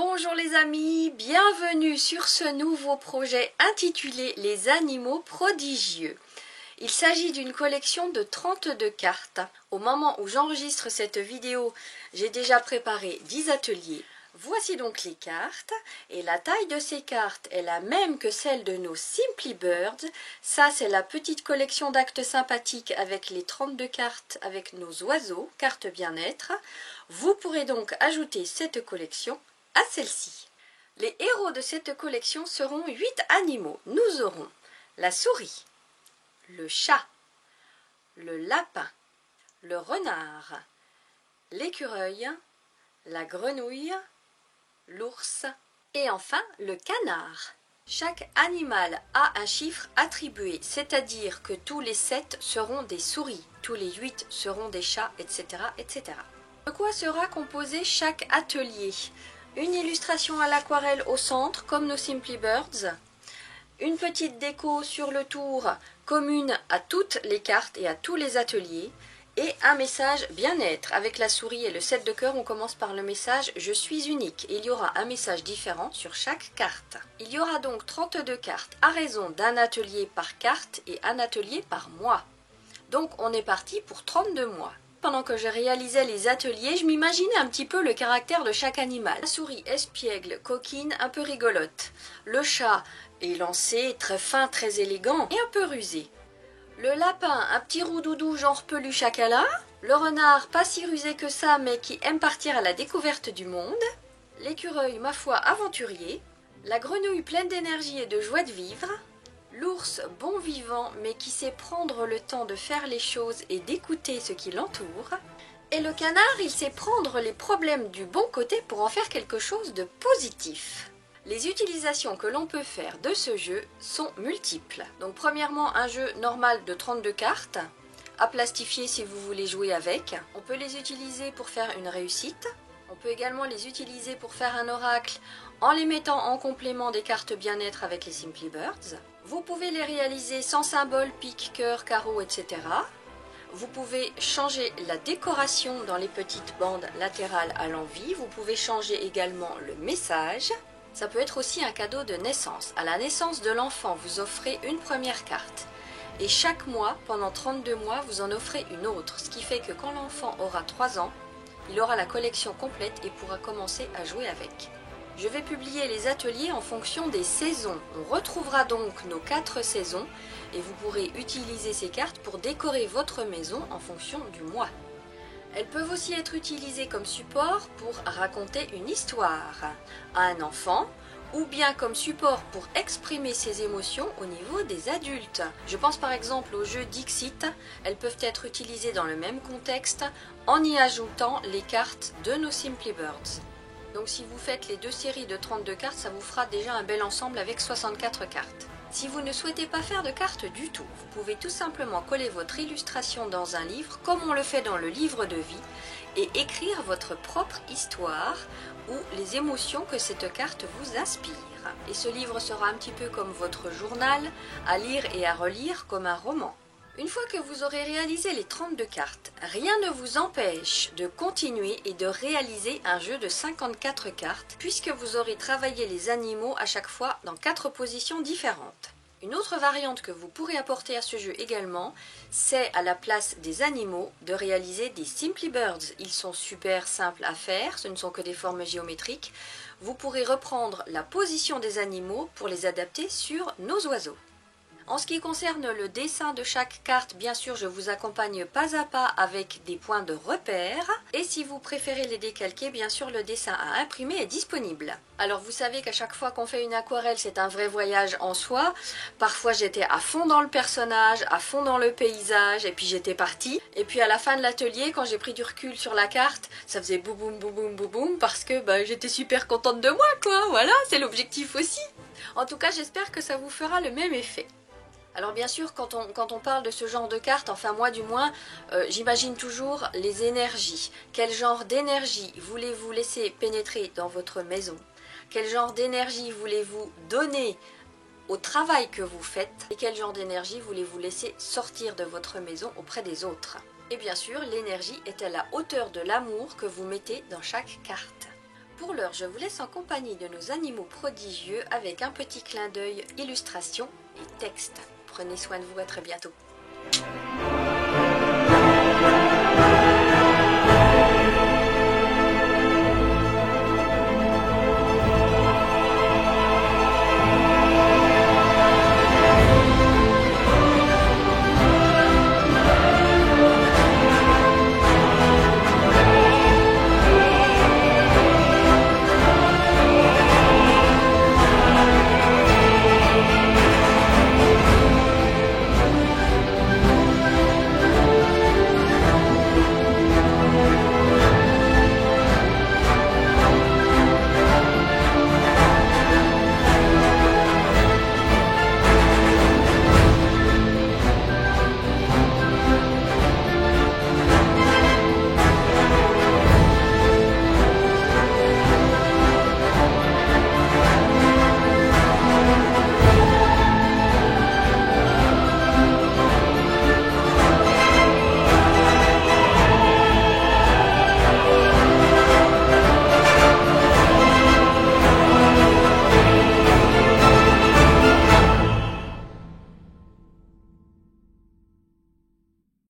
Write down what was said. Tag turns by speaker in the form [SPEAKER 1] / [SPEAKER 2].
[SPEAKER 1] Bonjour les amis, bienvenue sur ce nouveau projet intitulé Les animaux prodigieux. Il s'agit d'une collection de 32 cartes. Au moment où j'enregistre cette vidéo, j'ai déjà préparé 10 ateliers. Voici donc les cartes et la taille de ces cartes est la même que celle de nos Simply Birds. Ça c'est la petite collection d'actes sympathiques avec les 32 cartes avec nos oiseaux, cartes bien-être. Vous pourrez donc ajouter cette collection à celle-ci. Les héros de cette collection seront 8 animaux. Nous aurons la souris, le chat, le lapin, le renard, l'écureuil, la grenouille, l'ours et enfin le canard. Chaque animal a un chiffre attribué, c'est-à-dire que tous les 7 seront des souris, tous les 8 seront des chats, etc., etc. De quoi sera composé chaque atelier? Une illustration à l'aquarelle au centre, comme nos Simply Birds. Une petite déco sur le tour, commune à toutes les cartes et à tous les ateliers. Et un message bien-être. Avec la souris et le 7 de cœur, on commence par le message « Je suis unique ». Il y aura un message différent sur chaque carte. Il y aura donc 32 cartes à raison d'un atelier par carte et un atelier par mois. Donc on est parti pour 32 mois. Pendant que je réalisais les ateliers, je m'imaginais un petit peu le caractère de chaque animal. La souris espiègle, coquine, un peu rigolote. Le chat élancé, très fin, très élégant et un peu rusé. Le lapin, un petit roux-doudou genre peluche à câlin. Le renard, pas si rusé que ça, mais qui aime partir à la découverte du monde. L'écureuil, ma foi, aventurier. La grenouille pleine d'énergie et de joie de vivre. L'ours bon vivant mais qui sait prendre le temps de faire les choses et d'écouter ce qui l'entoure. Et le canard, il sait prendre les problèmes du bon côté pour en faire quelque chose de positif. Les utilisations que l'on peut faire de ce jeu sont multiples. Donc premièrement, un jeu normal de 32 cartes, à plastifier si vous voulez jouer avec. On peut les utiliser pour faire une réussite. On peut également les utiliser pour faire un oracle en les mettant en complément des cartes bien-être avec les Simply Birds. Vous pouvez les réaliser sans symbole, pique, cœur, carreau, etc. Vous pouvez changer la décoration dans les petites bandes latérales à l'envie. Vous pouvez changer également le message. Ça peut être aussi un cadeau de naissance. À la naissance de l'enfant, vous offrez une première carte. Et chaque mois, pendant 32 mois, vous en offrez une autre. Ce qui fait que quand l'enfant aura 3 ans, il aura la collection complète et pourra commencer à jouer avec. Je vais publier les ateliers en fonction des saisons. On retrouvera donc nos 4 saisons et vous pourrez utiliser ces cartes pour décorer votre maison en fonction du mois. Elles peuvent aussi être utilisées comme support pour raconter une histoire à un enfant ou bien comme support pour exprimer ses émotions au niveau des adultes. Je pense par exemple au jeu Dixit. Elles peuvent être utilisées dans le même contexte en y ajoutant les cartes de nos Simply Birds. Donc si vous faites les 2 séries de 32 cartes, ça vous fera déjà un bel ensemble avec 64 cartes. Si vous ne souhaitez pas faire de cartes du tout, vous pouvez tout simplement coller votre illustration dans un livre, comme on le fait dans le livre de vie, et écrire votre propre histoire ou les émotions que cette carte vous inspire. Et ce livre sera un petit peu comme votre journal, à lire et à relire comme un roman. Une fois que vous aurez réalisé les 32 cartes, rien ne vous empêche de continuer et de réaliser un jeu de 54 cartes, puisque vous aurez travaillé les animaux à chaque fois dans 4 positions différentes. Une autre variante que vous pourrez apporter à ce jeu également, c'est à la place des animaux de réaliser des Simply Birds. Ils sont super simples à faire, ce ne sont que des formes géométriques. Vous pourrez reprendre la position des animaux pour les adapter sur nos oiseaux. En ce qui concerne le dessin de chaque carte, bien sûr, je vous accompagne pas à pas avec des points de repère. Et si vous préférez les décalquer, bien sûr, le dessin à imprimer est disponible. Alors, vous savez qu'à chaque fois qu'on fait une aquarelle, c'est un vrai voyage en soi. Parfois, j'étais à fond dans le personnage, à fond dans le paysage, et puis j'étais partie. Et puis, à la fin de l'atelier, quand j'ai pris du recul sur la carte, ça faisait boum boum boum boum boum parce que j'étais super contente de moi, quoi. Voilà, c'est l'objectif aussi. En tout cas, j'espère que ça vous fera le même effet. Alors bien sûr, quand on parle de ce genre de cartes, enfin moi du moins, j'imagine toujours les énergies. Quel genre d'énergie voulez-vous laisser pénétrer dans votre maison? Quel genre d'énergie voulez-vous donner au travail que vous faites? Et quel genre d'énergie voulez-vous laisser sortir de votre maison auprès des autres? Et bien sûr, l'énergie est à la hauteur de l'amour que vous mettez dans chaque carte. pour l'heure, je vous laisse en compagnie de nos animaux prodigieux avec un petit clin d'œil, illustration et texte. Prenez soin de vous, à très bientôt.